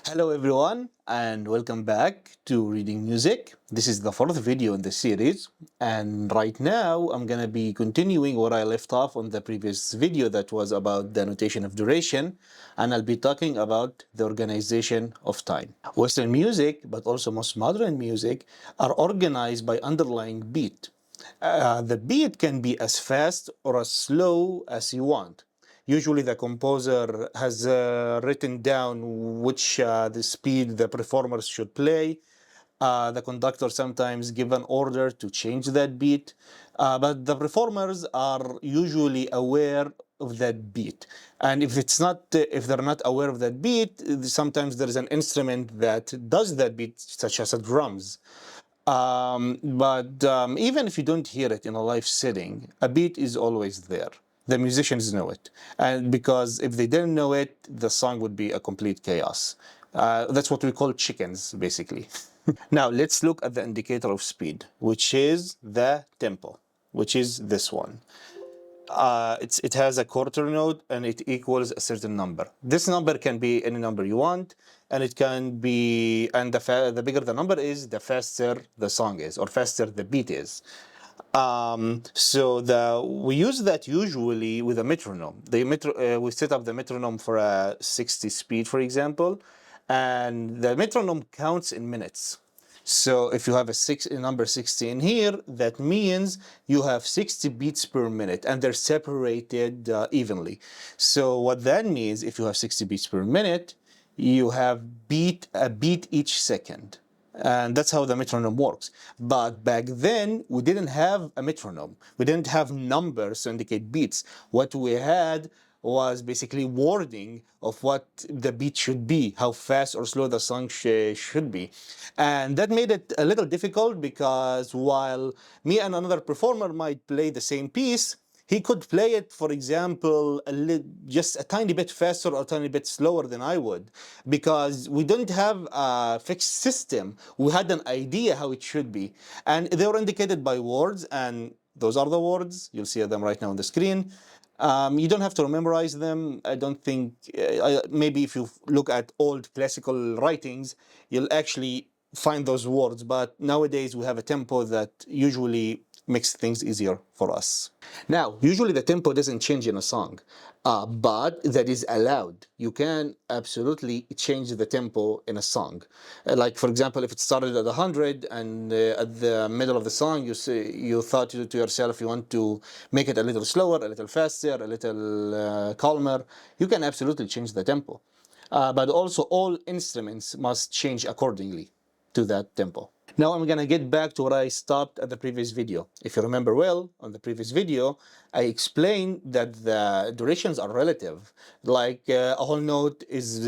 Hello everyone and welcome back to Reading Music. This is the fourth video in the series, and right now I'm gonna be continuing where I left off on the previous video that was about the notation of duration, and I'll be talking about the organization of time. Western music, but also most modern music, are organized by underlying beat. The beat can be as fast or as slow as you want. Usually the composer has written down which the speed the performers should play. The conductor sometimes give an order to change that beat, but the performers are usually aware of that beat. And if they're not aware of that beat, sometimes there is an instrument that does that beat, such as a drums. But even if you don't hear it in a live setting, a beat is always there. The musicians know it. And because if they didn't know it, the song would be a complete chaos. That's what we call chickens, basically. Now, let's look at the indicator of speed, which is the tempo, which is this one. It has a quarter note and it equals a certain number. This number can be any number you want, and it can be, and the bigger the number is, the faster the song is, or faster the beat is. We use that usually with a metronome. We set up the metronome for a 60 speed, for example, and the metronome counts in minutes. So if you have a number 60 in here, that means you have 60 beats per minute, and they're separated evenly. So what that means, if you have 60 beats per minute, you have a beat each second. And that's how the metronome works. But back then, we didn't have a metronome. We didn't have numbers to indicate beats. What we had was basically wording of what the beat should be, how fast or slow the song should be. And that made it a little difficult because while me and another performer might play the same piece, he could play it, for example, just a tiny bit faster or a tiny bit slower than I would, because we didn't have a fixed system. We had an idea how it should be, and they were indicated by words, and those are the words. You'll see them right now on the screen. You don't have to memorize them. I don't think, maybe if you look at old classical writings, you'll actually find those words, but nowadays we have a tempo that usually makes things easier for us. Now, usually the tempo doesn't change in a song, but that is allowed. You can absolutely change the tempo in a song. Like, for example, if it started at 100 and at the middle of the song you thought to yourself you want to make it a little slower, a little faster, a little calmer, you can absolutely change the tempo. But also all instruments must change accordingly to that tempo. Now I'm gonna get back to where I stopped at the previous video. If you remember well, on the previous video, I explained that the durations are relative. Like a whole note is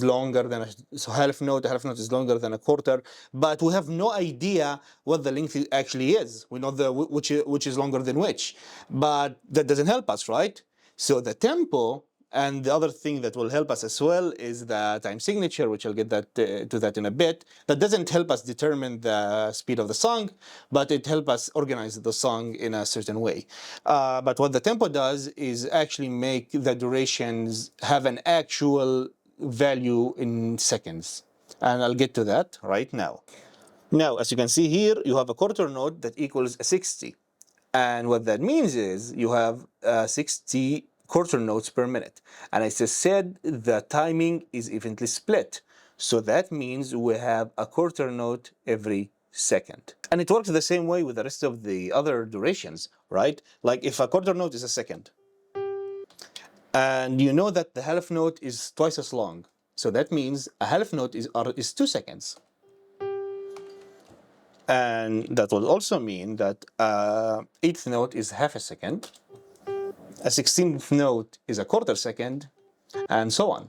longer than a half note is longer than a quarter, but we have no idea what the length actually is. We know which is longer than which, but that doesn't help us, right? So the tempo. And the other thing that will help us as well is the time signature, which I'll get to that in a bit. That doesn't help us determine the speed of the song, but it helps us organize the song in a certain way. But what the tempo does is actually make the durations have an actual value in seconds. And I'll get to that right now. Now, as you can see here, you have a quarter note that equals a 60. And what that means is you have 60 quarter notes per minute. And as I said, the timing is evenly split. So that means we have a quarter note every second. And it works the same way with the rest of the other durations, right? Like if a quarter note is a second, and you know that the half note is twice as long. So that means a half note is 2 seconds. And that will also mean that eighth note is half a second, a 16th note is a quarter second, and so on.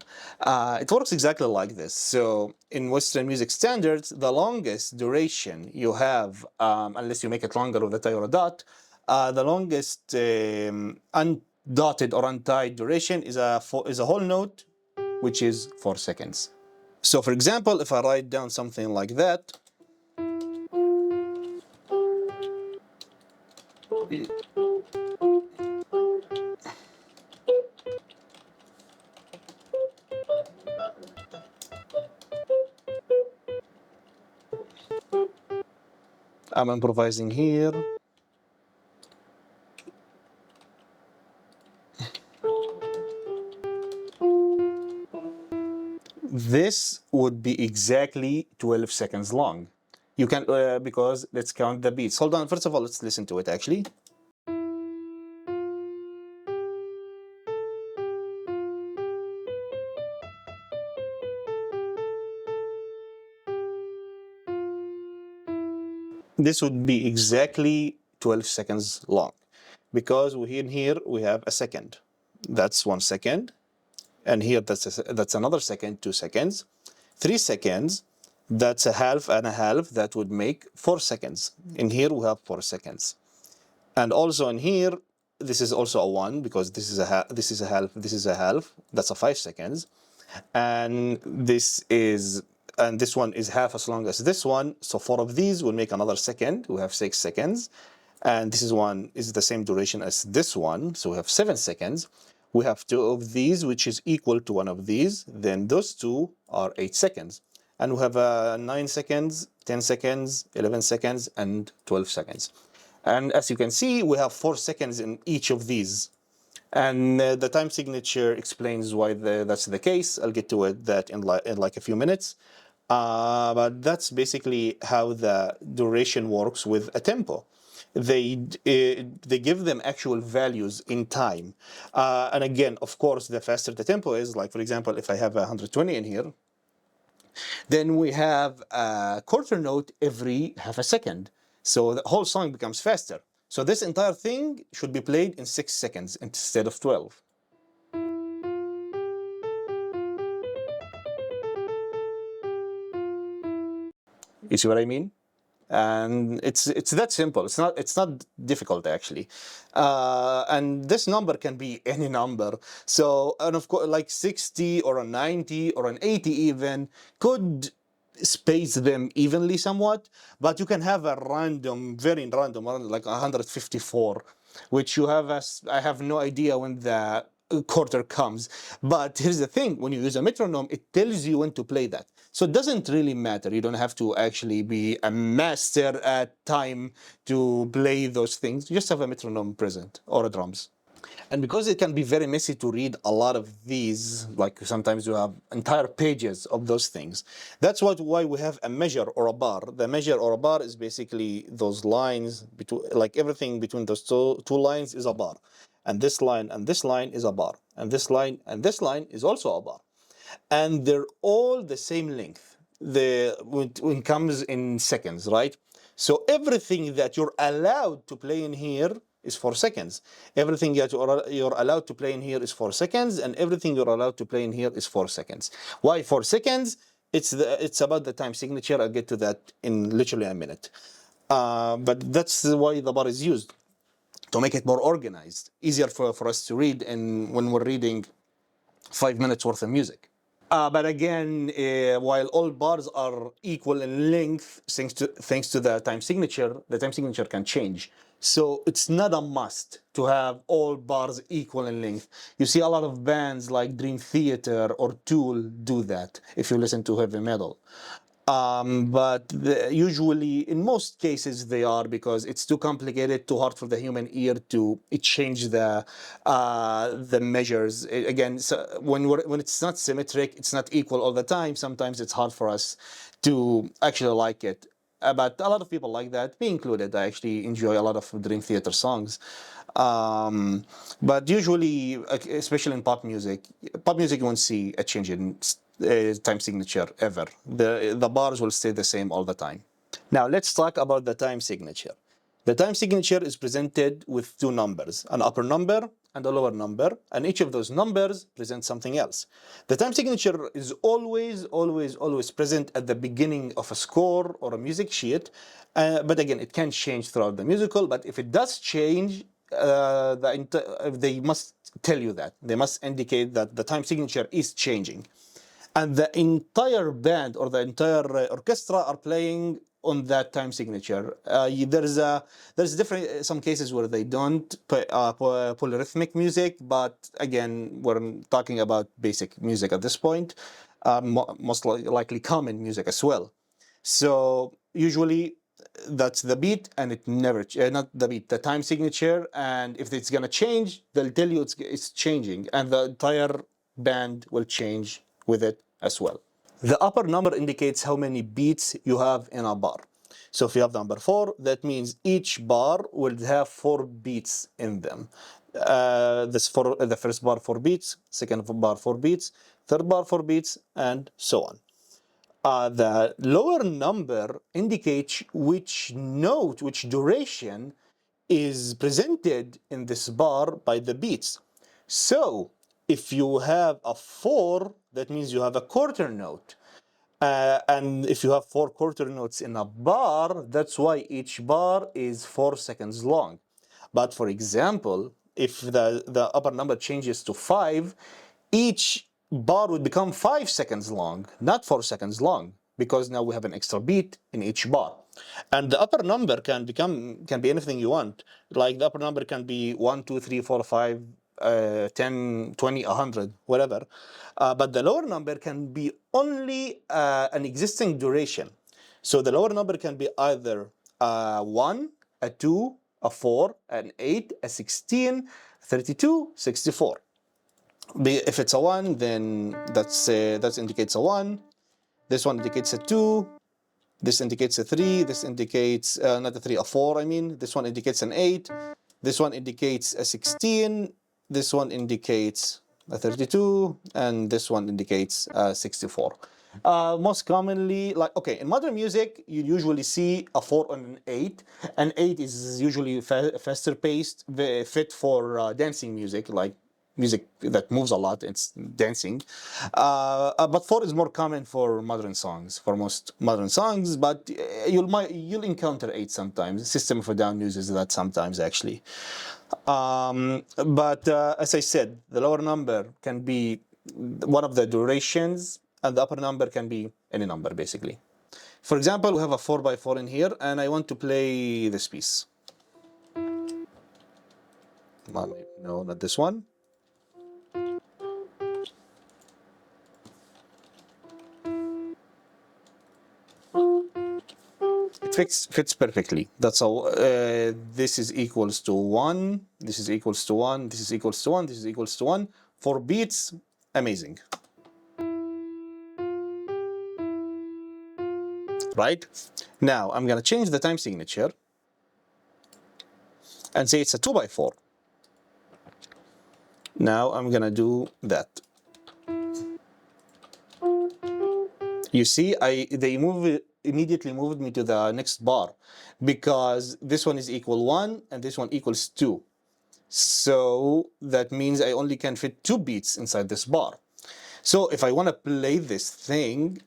It works exactly like this. So in Western music standards, the longest duration you have, unless you make it longer with a tie or a dot, the longest undotted or untied duration is a whole note, which is 4 seconds. So for example, if I write down something like that, I'm improvising here. This would be exactly 12 seconds long. You can, because let's count the beats. Hold on, first of all, let's listen to it actually. This would be exactly 12 seconds long because in here we have a second. That's 1 second. And here that's another second, 2 seconds. 3 seconds, that's a half and a half. That would make 4 seconds. In here we have 4 seconds. And also in here, this is also a 1 because this is a half, this is a half, this is a half. That's a 5 seconds. And this one is half as long as this one. So 4 of these will make another second. We have 6 seconds. And this one is the same duration as this one. So we have 7 seconds. We have 2 of these, which is equal to 1 of these. Then those 2 are 8 seconds. And we have 9 seconds, 10 seconds, 11 seconds, and 12 seconds. And as you can see, we have 4 seconds in each of these. And the time signature explains why that's the case. I'll get to that in like a few minutes. But that's basically how the duration works with a tempo. They give them actual values in time. And again, of course, the faster the tempo is, like for example, if I have 120 in here, then we have a quarter note every half a second. So the whole song becomes faster. So this entire thing should be played in 6 seconds instead of 12. You see what I mean? And it's that simple. It's not difficult actually. And this number can be any number. So, and of course, like 60 or a 90 or an 80 even could space them evenly somewhat, but you can have a random, very random, like 154, which you have as I have no idea when the quarter comes. But here's the thing, when you use a metronome, it tells you when to play that. So it doesn't really matter. You don't have to actually be a master at time to play those things. You just have a metronome present or a drums. And because it can be very messy to read a lot of these, like sometimes you have entire pages of those things. That's why we have a measure or a bar. The measure or a bar is basically those lines, between, like everything between those two lines is a bar. And this line and this line is a bar. And this line and this line is also a bar. And they're all the same length. When it comes in seconds, right? So everything that you're allowed to play in here is 4 seconds. Everything that you're allowed to play in here is 4 seconds, and everything you're allowed to play in here is 4 seconds. Why 4 seconds? It's about the time signature. I'll get to that in literally a minute. But that's why the bar is used, to make it more organized, easier for us to read, and when we're reading 5 minutes worth of music. But again, while all bars are equal in length, thanks to the time signature can change. So it's not a must to have all bars equal in length. You see a lot of bands like Dream Theater or Tool do that if you listen to heavy metal. But usually, in most cases, they are, because it's too complicated, too hard for the human ear to change the measures. Again, so when it's not symmetric, it's not equal all the time. Sometimes it's hard for us to actually like it. But a lot of people like that, me included. I actually enjoy a lot of Dream Theater songs. But usually, especially in pop music, you won't see a change in time signature ever. The bars will stay the same all the time. Now let's talk about the time signature. The time signature is presented with two numbers, an upper number and a lower number, and each of those numbers presents something else. The time signature is always present at the beginning of a score or a music sheet, but again, it can change throughout the musical. But if it does change, they must tell you that. They must indicate that the time signature is changing. And the entire band or the entire orchestra are playing on that time signature. There's different some cases where they don't polyrhythmic music, but again, we're talking about basic music at this point, most likely common music as well. So usually that's the beat, and it never not the beat, the time signature, and if it's gonna change, they'll tell you it's changing, and the entire band will change with it as well. The upper number indicates how many beats you have in a bar. So if you have the number 4, that means each bar will have 4 beats in them. This for the first bar 4 beats, second bar 4 beats, third bar 4 beats, and so on. The lower number indicates which note, which duration is presented in this bar by the beats. So if you have a 4, that means you have a quarter note. And if you have 4 quarter notes in a bar, that's why each bar is 4 seconds long. But for example, if the upper number changes to 5, each bar would become 5 seconds long, not 4 seconds long, because now we have an extra beat in each bar. And the upper number can be anything you want. Like the upper number can be 1, 2, 3, 4, 5, 10, 20, 100, whatever. But the lower number can be only an existing duration. So the lower number can be either a 1, a 2, a 4, an 8, a 16, 32, 64. If it's a 1, then that indicates a 1. This one indicates a 2. This indicates a 3. This indicates, not a 3, a 4, I mean. This one indicates an 8. This one indicates a 16. This one indicates a 32. And this one indicates a 64. Most commonly, like, okay, in modern music, you usually see a 4 and an 8. An 8 is usually faster paced, fit for dancing music, like music that moves a lot, it's dancing. But 4 is more common for modern songs, for most modern songs, but you'll encounter 8 sometimes. System of a Down uses that sometimes, actually. But as I said, the lower number can be one of the durations, and the upper number can be any number, basically. For example, we have a 4x4 in here, and I want to play this piece. No, not this one. It fits perfectly. That's all. This is equals to 1. This is equals to 1. This is equals to 1. This is equals to 1. 4 beats. Amazing. Right? Now, I'm going to change the time signature and say it's a 2x4. Now, I'm going to do that. You see, they immediately moved me to the next bar because this one is equal 1 and this one equals 2. So that means I only can fit 2 beats inside this bar. So if I want to play this thing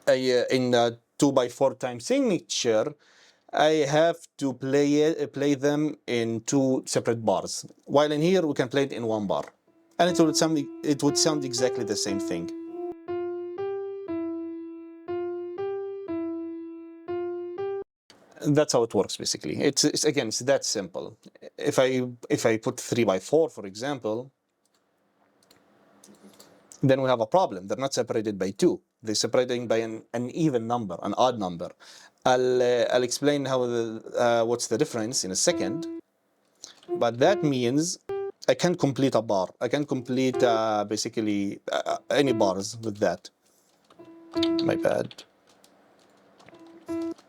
in a 2x4 time signature, I have to play them in 2 separate bars. While in here, we can play it in 1 bar. And it would sound exactly the same thing. That's how it works, basically. It's again, it's that simple. If I put 3x4, for example, then we have a problem. They're not separated by 2. They're separating by an even number, an odd number. I'll explain how what's the difference in a second. But that means I can complete a bar. I can complete basically any bars with that. My bad.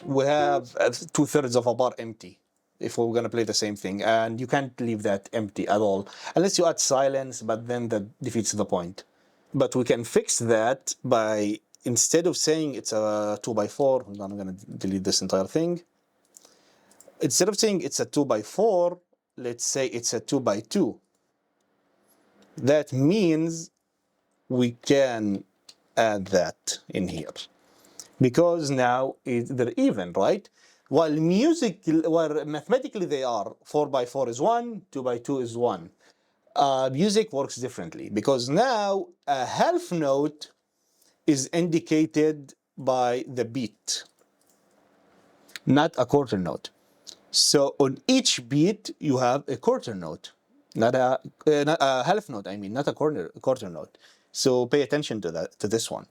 We have 2/3 of a bar empty if we're going to play the same thing, and you can't leave that empty at all unless you add silence, but then that defeats the point. But we can fix that by, instead of saying it's a 2x4, I'm going to delete this entire thing. Instead of saying it's a 2x4, let's say it's a 2x2. That means we can add that in here, because now they're even, right? While mathematically they are, 4x4 is 1, 2x2 is 1. Music works differently, because now a half note is indicated by the beat, not a quarter note. So on each beat, you have a quarter note, not a half note, I mean, not a quarter note. So pay attention to this one.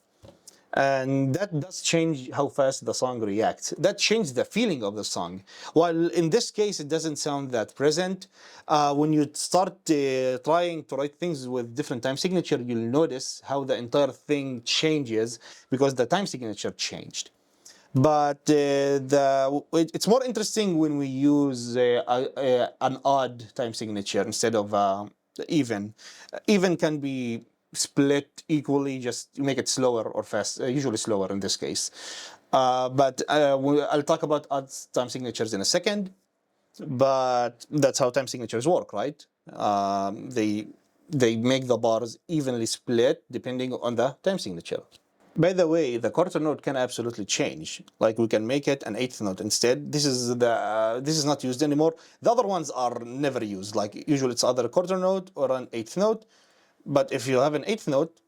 And that does change how fast the song reacts. That changes the feeling of the song. While in this case, it doesn't sound that present. When you start trying to write things with different time signature, you'll notice how the entire thing changes because the time signature changed. But it's more interesting when we use an odd time signature instead of even. Even can be split equally, just make it slower or fast, usually slower in this case. I'll talk about odd time signatures in a second, but that's how time signatures work, right? They make the bars evenly split depending on the time signature. By the way, the quarter note can absolutely change. Like we can make it an eighth note instead. This is not used anymore. The other ones are never used. Like usually it's either a quarter note or an eighth note. But if you have an eighth note,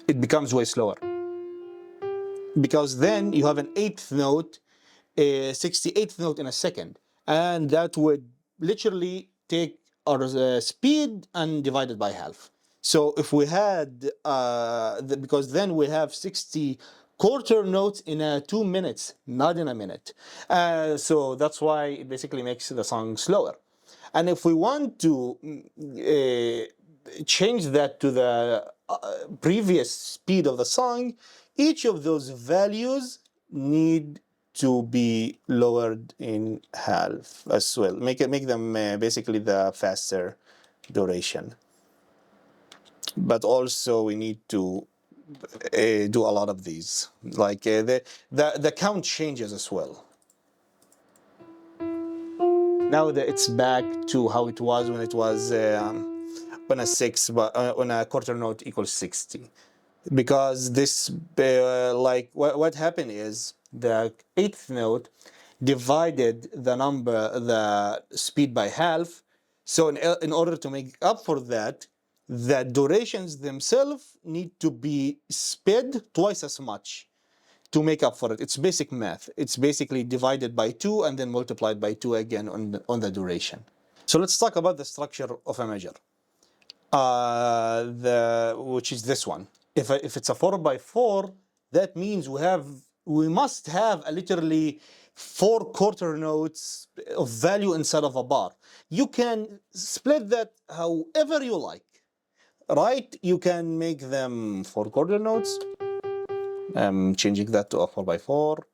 it becomes way slower because then you have an eighth note, a 68th note in a second, and that would literally take our speed and divide it by half. So if we had, because then we have 60 quarter notes in 2 minutes, not in a minute. So that's why it basically makes the song slower. And if we want to change that to the previous speed of the song, each of those values need to be lowered in half as well. Make them basically the faster duration. But also we need to do a lot of these. Like the count changes as well. Now that it's back to how it was when it was on a 6, but on a quarter note equals 60. Because this, what happened is the eighth note divided the speed by half. So in order to make up for that, the durations themselves need to be sped twice as much to make up for it. It's basic math. It's basically divided by 2 and then multiplied by 2 again on the duration. So let's talk about the structure of a measure, which is this one. If it's a 4 by 4, that means we must have a literally 4 quarter notes of value inside of a bar. You can split that however you like, right? You can make them 4 quarter notes. Changing that to a 4 by 4.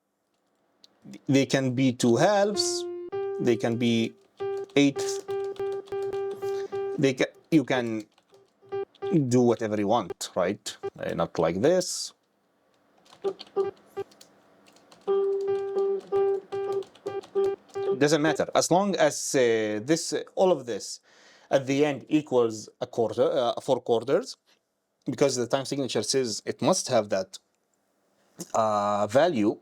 They can be 2 halves. They can be eighths. You can do whatever you want, right? Not like this. Doesn't matter as long as all of this at the end equals a quarter, 4 quarters, because the time signature says it must have that value.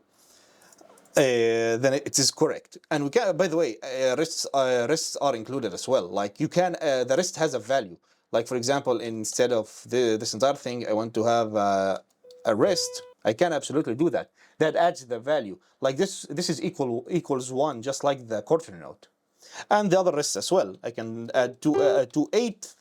Then it is correct. And we can, by the way, rests are included as well. Like you can, the rest has a value. Like for example, instead of this entire thing, I want to have a rest. I can absolutely do that. That adds the value. Like this is equals 1, just like the quarter note, and the other rest as well. I can add to 8.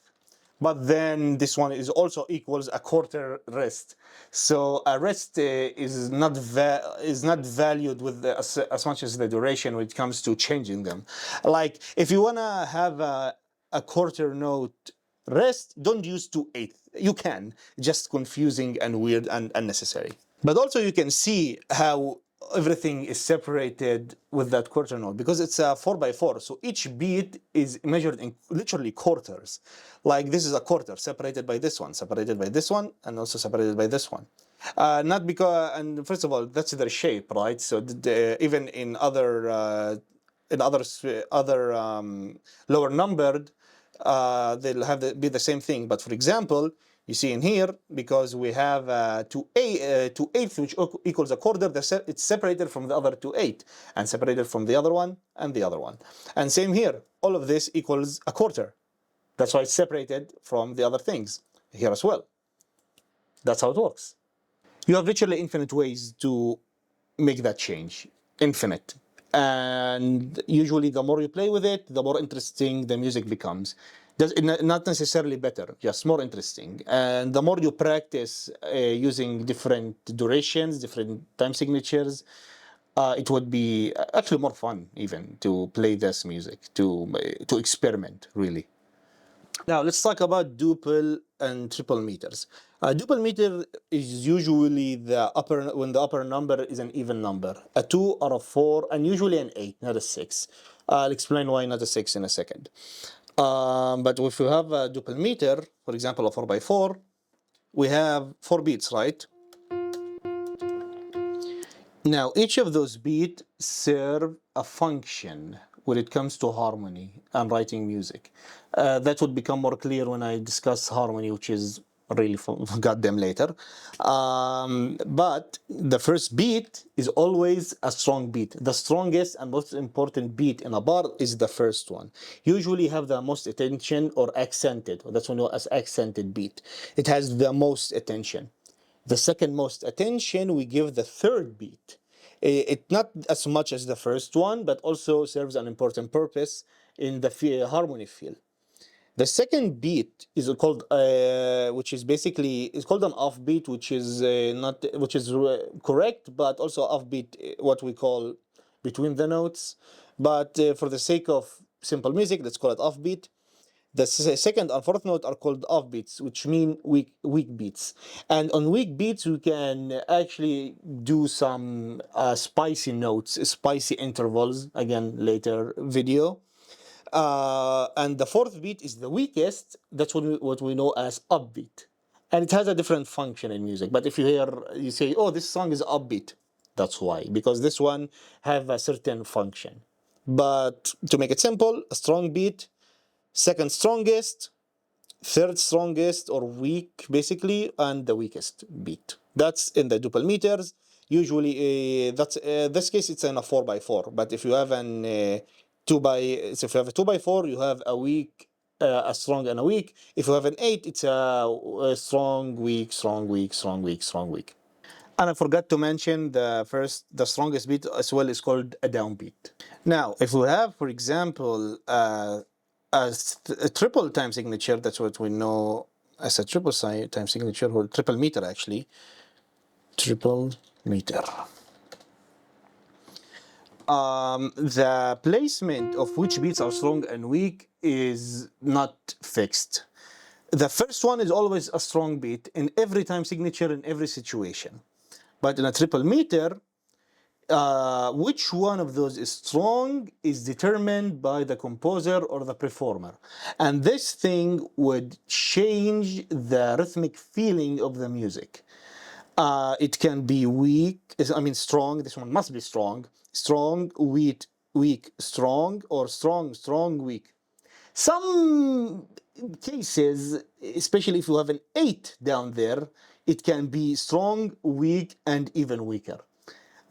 But then this one is also equals a quarter rest. So a rest is not valued with as much as the duration when it comes to changing them. Like if you wanna have a quarter note rest, don't use 2/8. You can, just confusing and weird and unnecessary. But also you can see how everything is separated with that quarter note because it's a 4 by 4. So each beat is measured in literally quarters. Like this is a quarter separated by this one, separated by this one, and also separated by this one. Not because, and first of all, that's their shape, right? So even in other lower numbered, they'll be the same thing. But for example, you see in here, because we have 2/8, which equals a quarter, it's separated from the other 2/8, and separated from the other one and the other one. And same here, all of this equals a quarter. That's why it's separated from the other things here as well. That's how it works. You have literally infinite ways to make that change. Infinite. And usually the more you play with it, the more interesting the music becomes. Not necessarily better, just more interesting. And the more you practice using different durations, different time signatures, it would be actually more fun even to play this music, to experiment really. Now let's talk about duple and triple meters. Duple meter is usually the upper when the upper number is an even number, a 2 or a 4, and usually an 8, not a 6. I'll explain why not a 6 in a second. But if you have a duple meter, for example, a 4 by 4, we have 4 beats, right? Now, each of those beats serve a function when it comes to harmony and writing music. That would become more clear when I discuss harmony, which is really goddamn later. But the first beat is always a strong beat. The strongest and most important beat in a bar is the first one. Usually have the most attention or accented, or that's what we know as accented beat. It has the most attention. The second most attention we give the third beat. It not as much as the first one, but also serves an important purpose in the harmony field. The second beat is called, which is basically, it's called an offbeat, which is not, which is correct, but also offbeat, what we call between the notes. But for the sake of simple music, let's call it offbeat. The second and fourth note are called offbeats, which mean weak beats. And on weak beats, we can actually do some spicy notes, spicy intervals. Again, later video. And the fourth beat is the weakest. That's what we know as upbeat. And it has a different function in music. But if you hear, you say, oh, this song is upbeat. That's why, because this one have a certain function. But to make it simple, a strong beat, second strongest, third strongest or weak basically, and the weakest beat. That's in the duple meters. Usually, that's this case it's in a 4 by 4. But if you have an 2 by, so if you have a 2 by 4, you have a weak, a strong, and a weak. If you have an 8, it's a strong, weak, strong, weak, strong, weak, strong, weak. And I forgot to mention the strongest beat as well is called a downbeat. Now, if we have, for example, a triple time signature, that's what we know as a triple time signature, or triple meter actually. Triple meter. The placement of which beats are strong and weak is not fixed. The first one is always a strong beat in every time signature in every situation. But in a triple meter, which one of those is strong is determined by the composer or the performer. And this thing would change the rhythmic feeling of the music. It can be weak, I mean strong, this one must be strong, strong, weak, strong, or strong, strong, weak. Some cases, especially if you have an 8 down there, it can be strong, weak, and even weaker.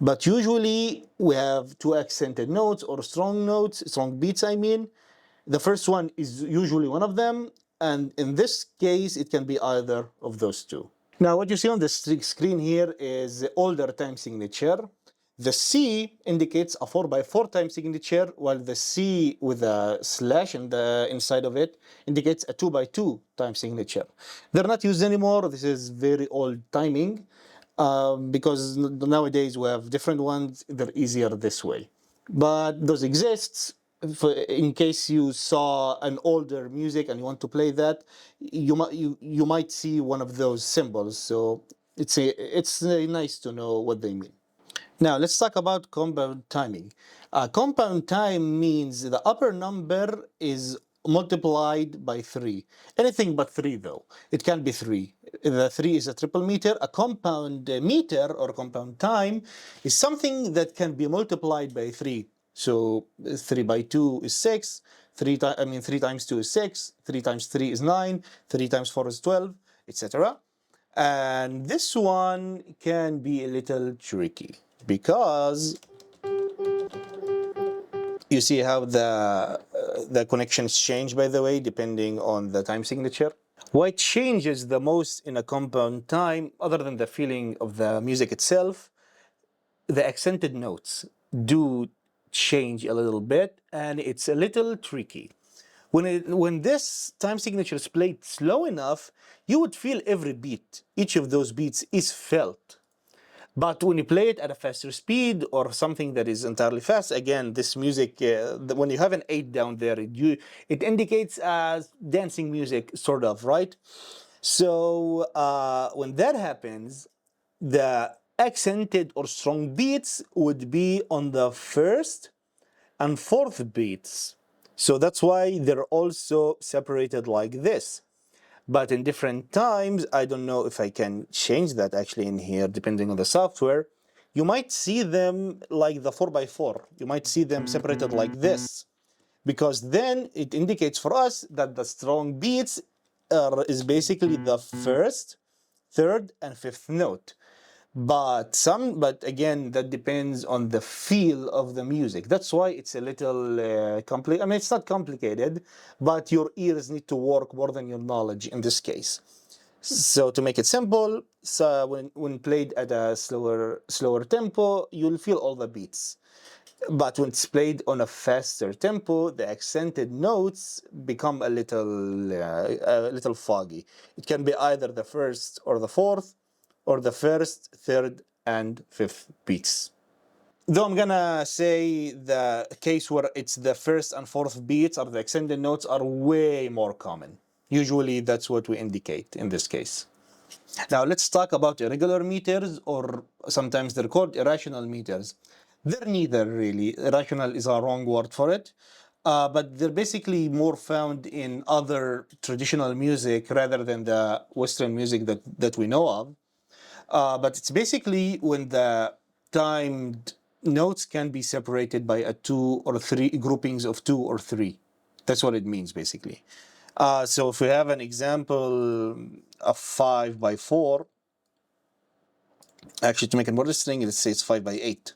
But usually we have two accented notes or strong notes, strong beats I mean. The first one is usually one of them, and in this case it can be either of those two. Now what you see on the screen here is the older time signature. The C indicates a 4 by 4 time signature, while the C with a slash in the inside of it indicates a 2 by 2 time signature. They're not used anymore. This is very old timing. Because nowadays we have different ones, they're easier this way. But those exist. In case you saw an older music and you want to play that, you might see one of those symbols. So it's nice to know what they mean. Now let's talk about compound timing. Compound time means the upper number is multiplied by 3. Anything but 3 though. It can be 3. The 3 is a triple meter. A compound meter or compound time is something that can be multiplied by 3. So 3 by 2 is 6. 3 times 2 is 6. 3 times 3 is 9. 3 times 4 is 12, etc. And this one can be a little tricky because you see how the connections change, by the way, depending on the time signature. What changes the most in a compound time, other than the feeling of the music itself, the accented notes do change a little bit, and it's a little tricky. When this time signature is played slow enough, you would feel every beat. Each of those beats is felt. But when you play it at a faster speed or something that is entirely fast, again, this music, when you have an 8 down there, it indicates as dancing music, sort of, right? So when that happens, the accented or strong beats would be on the first and fourth beats. So that's why they're also separated like this. But in different times, I don't know if I can change that actually in here, depending on the software. You might see them like the 4x4. You might see them separated like this, because then it indicates for us that the strong beats is basically the first, third, and fifth note. But again, that depends on the feel of the music. That's why it's a little complicated. I mean, it's not complicated, but your ears need to work more than your knowledge in this case. So to make it simple, so when played at a slower tempo, you'll feel all the beats. But when it's played on a faster tempo, the accented notes become a little foggy. It can be either the first or the fourth, or the first, third, and fifth beats. Though I'm gonna say the case where it's the first and fourth beats or the accented notes are way more common. Usually that's what we indicate in this case. Now let's talk about irregular meters, or sometimes they're called irrational meters. They're neither really. Irrational is a wrong word for it. But they're basically more found in other traditional music rather than the Western music that we know of. But it's basically when the timed notes can be separated by a two or three groupings of two or three. That's what it means basically. So if we have an example of 5x4, actually to make it more interesting, let's say it's 5x8.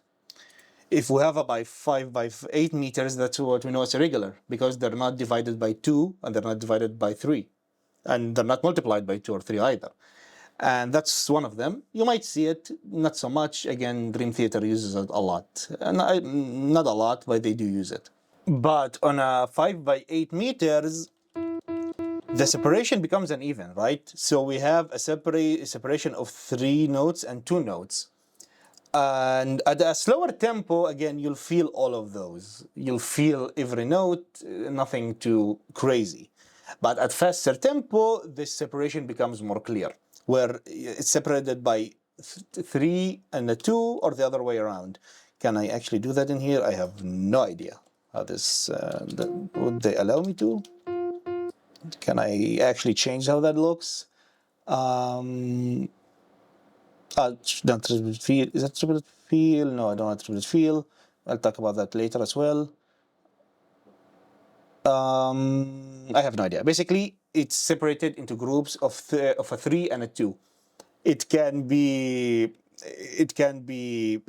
If we have a 5x8 meters, that's what we know as irregular, because they're not divided by 2 and they're not divided by 3. And they're not multiplied by 2 or 3 either. And that's one of them. You might see it, not so much. Again, Dream Theater uses it a lot. Not a lot, but they do use it. But on a 5x8 meters, the separation becomes uneven, right? So we have a separation of 3 notes and 2 notes. And at a slower tempo, again, you'll feel all of those. You'll feel every note, nothing too crazy. But at faster tempo, this separation becomes more clear, where it's separated by 3 and a 2, or the other way around. Can I actually do that in here? I have no idea how this, would they allow me to? Can I actually change how that looks? Not attributed field. Is that attributed field? No, I don't have attributed field. I'll talk about that later as well. I have no idea. Basically, it's separated into groups of a 3 and a 2. It can be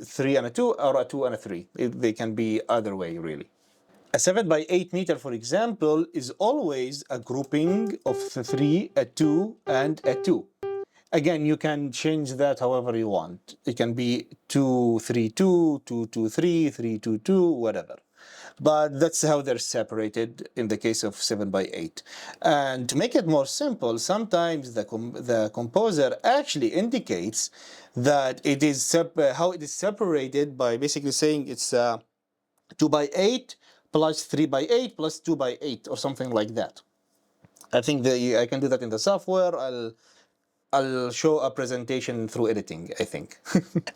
3 and a 2, or a 2 and a 3. They can be either way, really. A 7x8 meter, for example, is always a grouping of 3, a 2, and a 2. Again, you can change that however you want. It can be 2, 3, 2, 2, 2, 3, 3, 2, 2, whatever. But that's how they're separated in the case of 7x8. And to make it more simple, sometimes the composer actually indicates that it is how it is separated by basically saying it's 2x8 plus 3x8 plus 2x8 or something like that. I think I can do that in the software. I'll show a presentation through editing, I think.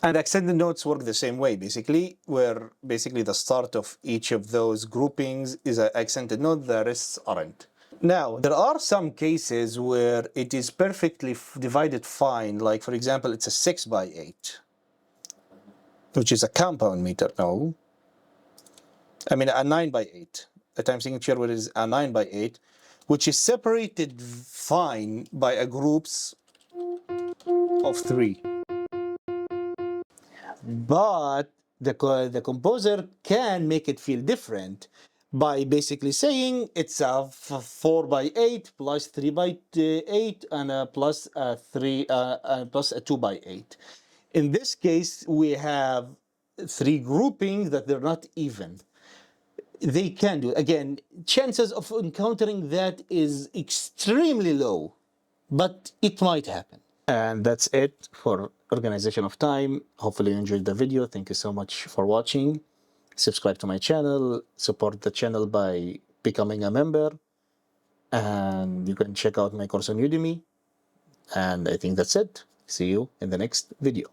And accented notes work the same way, basically, where basically the start of each of those groupings is an accented note, the rest aren't. Now, there are some cases where it is perfectly divided fine, like for example, it's a 6x8, which is a compound meter. No, I mean a 9x8, a time signature where it is a 9x8, which is separated fine by a groups of 3. But the composer can make it feel different by basically saying it's a 4x8 plus 3x8 and plus a 3 plus a 2x8. In this case, we have 3 groupings that they're not even. They can do it. Again, chances of encountering that is extremely low, but it might happen. And that's it for organization of time. Hopefully you enjoyed the video. Thank you so much for watching. Subscribe to my channel, support the channel by becoming a member, and you can check out my course on Udemy. And I think that's it. See you in the next video.